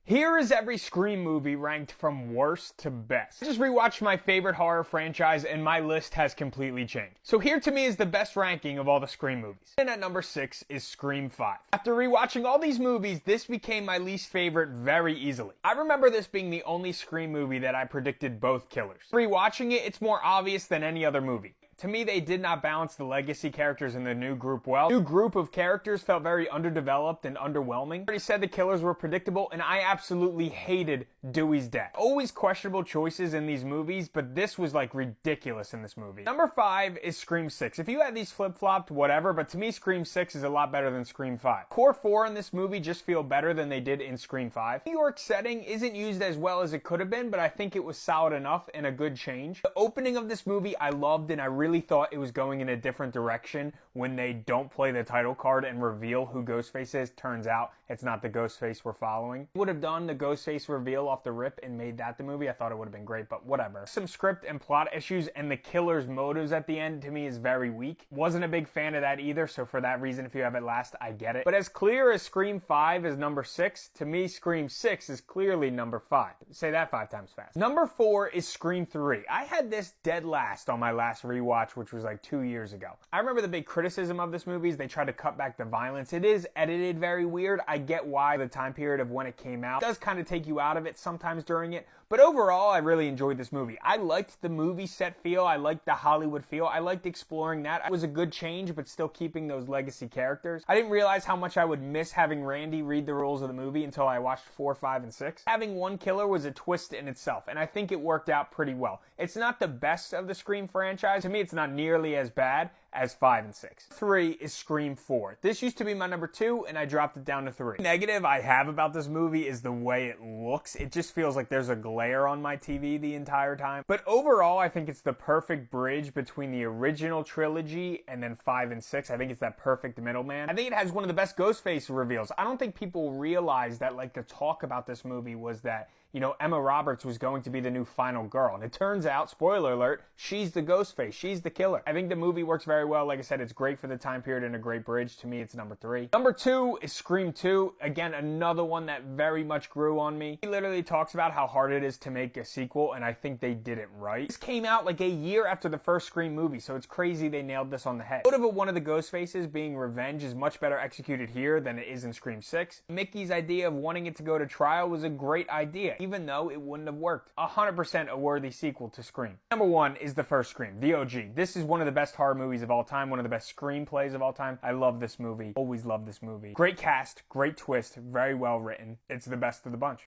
Here is every Scream movie ranked from worst to best. I just rewatched my favorite horror franchise and my list has completely changed. So here to me is the best ranking of all the Scream movies. And at number 6 is Scream 5. After rewatching all these movies, this became my least favorite very easily. I remember this being the only Scream movie that I predicted both killers. Rewatching it, it's more obvious than any other movie. To me, they did not balance the legacy characters in the new group well. The new group of characters felt very underdeveloped and underwhelming. I already said the killers were predictable, and I absolutely hated Dewey's death. Always questionable choices in these movies, but this was like ridiculous in this movie. Number 5 is Scream 6. If you had these flip-flopped, whatever, but to me, Scream 6 is a lot better than Scream 5. Core 4 in this movie just feel better than they did in Scream 5. New York setting isn't used as well as it could have been, but I think it was solid enough and a good change. The opening of this movie I loved, and I really thought it was going in a different direction when they don't play the title card and reveal who Ghostface is. Turns out it's not the Ghostface we're following. Would have done the Ghostface reveal off the rip and made that the movie. I thought it would have been great, but whatever. Some script and plot issues, and the killer's motives at the end to me is very weak. Wasn't a big fan of that either, so for that reason, if you have it last, I get it. But as clear as Scream 5 is number 6, to me, Scream 6 is clearly number 5. Say that 5 times fast. Number 4 is Scream 3. I had this dead last on my last rewatch, which was like 2 years ago. I remember the big criticism of this movie is they tried to cut back the violence. It is edited very weird. I get why the time period of when it came out. It does kind of take you out of it sometimes during it, but overall, I really enjoyed this movie. I liked the movie set feel. I liked the Hollywood feel. I liked exploring that. It was a good change, but still keeping those legacy characters. I didn't realize how much I would miss having Randy read the rules of the movie until I watched 4, 5, and 6. Having one killer was a twist in itself, and I think it worked out pretty well. It's not the best of the Scream franchise. To me, it's not nearly as bad as 5 and 6. 3 is Scream 4. This used to be my number 2, and I dropped it down to 3. Negative I have about this movie is the way it looks. It just feels like there's a glare on my TV the entire time. But overall, I think it's the perfect bridge between the original trilogy and then 5 and 6. I think it's that perfect middleman. I think it has one of the best Ghostface reveals. I don't think people realize that, like, the talk about this movie was that, you know, Emma Roberts was going to be the new final girl. And it turns out, spoiler alert, she's the Ghostface. She's the killer. I think the movie works very well. Like I said, it's great for the time period and a great bridge. To me, it's number 3. Number 2 is Scream 2. Again, another one that very much grew on me. He literally talks about how hard it is to make a sequel, and I think they did it right. This came out like a year after the first Scream movie, so it's crazy they nailed this on the head. Motive of one of the Ghostfaces being revenge is much better executed here than it is in Scream 6. Mickey's idea of wanting it to go to trial was a great idea, even though it wouldn't have worked. 100% a worthy sequel to Scream. Number 1 is the first Scream, the OG. This is one of the best horror movies of all time, one of the best screenplays of all time. I love this movie. Always love this movie. Great cast, great twist, very well written. It's the best of the bunch.